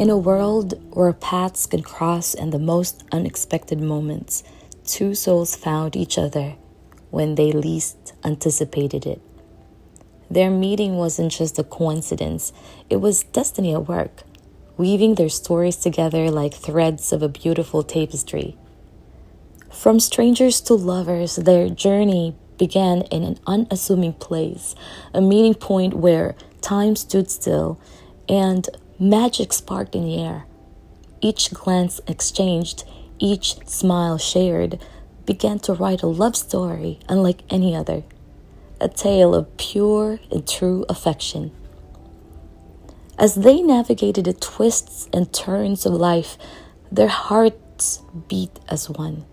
In a world where paths could cross in the most unexpected moments, two souls found each other when they least anticipated it. Their meeting wasn't just a coincidence, it was destiny at work, weaving their stories together like threads of a beautiful tapestry. From strangers to lovers, their journey began in an unassuming place, a meeting point where time stood still and magic sparked in the air. Each glance exchanged, each smile shared, began to write a love story unlike any other, a tale of pure and true affection. As they navigated the twists and turns of life, their hearts beat as one,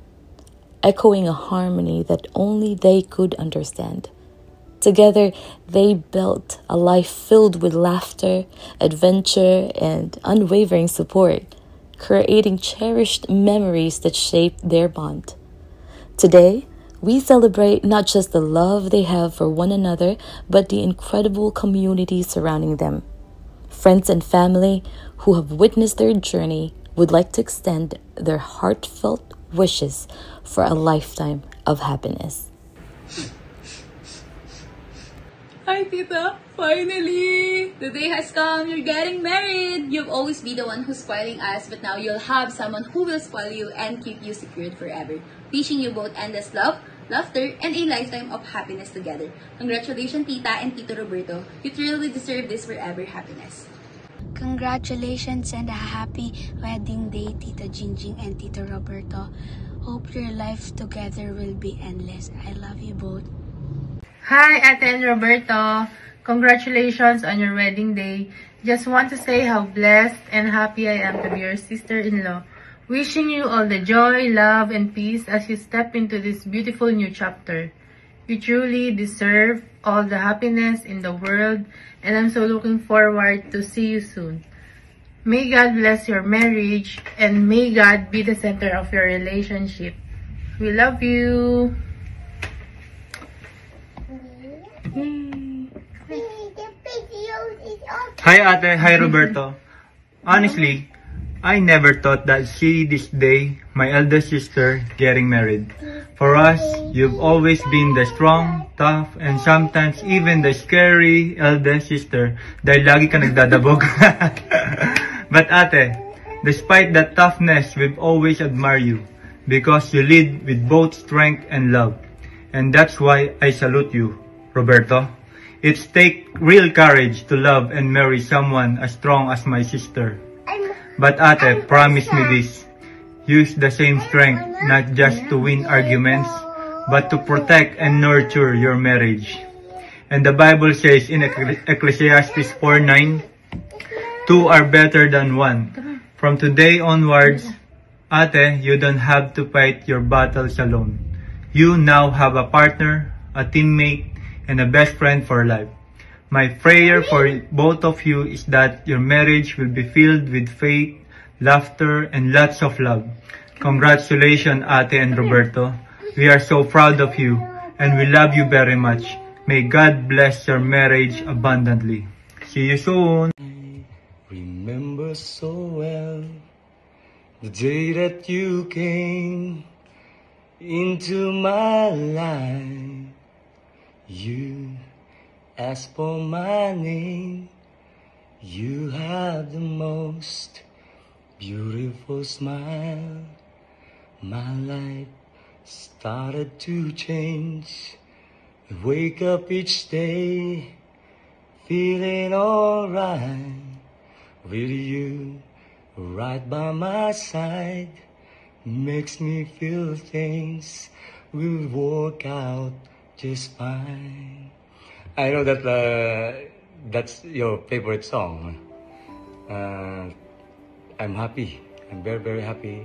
echoing a harmony that only they could understand. Together, they built a life filled with laughter, adventure, and unwavering support, creating cherished memories that shaped their bond. Today, we celebrate not just the love they have for one another, but the incredible community surrounding them. Friends and family who have witnessed their journey would like to extend their heartfelt wishes for a lifetime of happiness. Hi, Tita! Finally! The day has come. You're getting married! You've always been the one who's spoiling us, but now you'll have someone who will spoil you and keep you secured forever. Wishing you both endless love, laughter, and a lifetime of happiness together. Congratulations, Tita and Tito Roberto. You truly deserve this forever happiness. Congratulations and a happy wedding day, Tito Jingjing and Tito Roberto. Hope your life together will be endless. I love you both. Hi, Ate and Roberto. Congratulations on your wedding day. Just want to say how blessed and happy I am to be your sister-in-law. Wishing you all the joy, love, and peace as you step into this beautiful new chapter. You truly deserve all the happiness in the world, and I'm so looking forward to see you soon. May God bless your marriage, and may God be the center of your relationship. We love you. Hi Ate, hi Roberto. Honestly, I never thought that see this day, my eldest sister, getting married. For us, you've always been the strong, tough, and sometimes even the scary eldest sister dahil lagi ka nagdadabog. But Ate, despite that toughness, we've always admired you because you lead with both strength and love. And that's why I salute you, Roberto. It's take real courage to love and marry someone as strong as my sister. But Ate, promise me this. Use the same strength, not just to win arguments, but to protect and nurture your marriage. And the Bible says in Ecclesiastes 4:9, two are better than one. From today onwards, Ate, you don't have to fight your battles alone. You now have a partner, a teammate, and a best friend for life. My prayer for both of you is that your marriage will be filled with faith, laughter, and lots of love. Congratulations, Ate and Roberto. We are so proud of you, and we love you very much. May God bless your marriage abundantly. See you soon. Remember so well the day that you came into my life. You asked for my name. You have the most beautiful smile. My life started to change. I wake up each day feeling alright. With you right by my side makes me feel things will work out just fine. I know that that's your favorite song. I'm happy. I'm very, very happy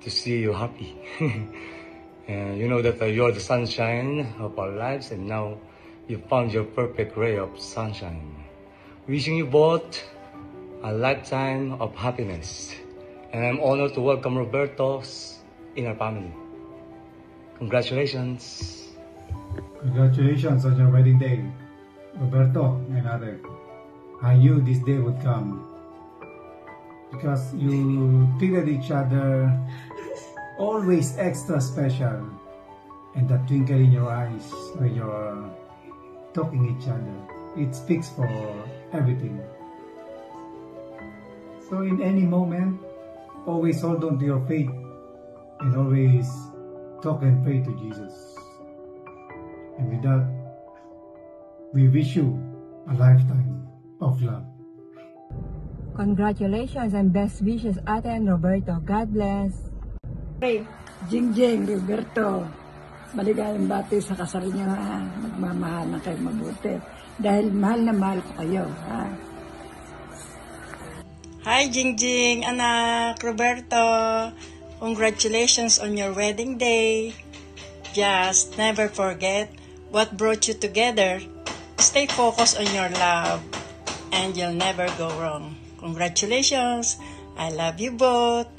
to see you happy. You know that you're the sunshine of our lives, and now you found your perfect ray of sunshine. Wishing you both a lifetime of happiness. And I'm honored to welcome Roberto in our family. Congratulations. Congratulations on your wedding day, Roberto and Ate. I knew this day would come. because you treated each other always extra special, and that twinkle in your eyes when you're talking each other, it speaks for everything. So in any moment, always hold on to your faith and always talk and pray to Jesus. And with that, we wish you a lifetime of love. Congratulations and best wishes, Ate and Roberto. God bless. Jingjing, Roberto, maligayang bati sa kasal niyo, ha. Magmamahal na kayo mabuti. Dahil mahal na mahal ko kayo, ha. Hi, Jingjing, anak, Roberto. Congratulations on your wedding day. Just never forget what brought you together. Stay focused on your love and you'll never go wrong. Congratulations. I love you both.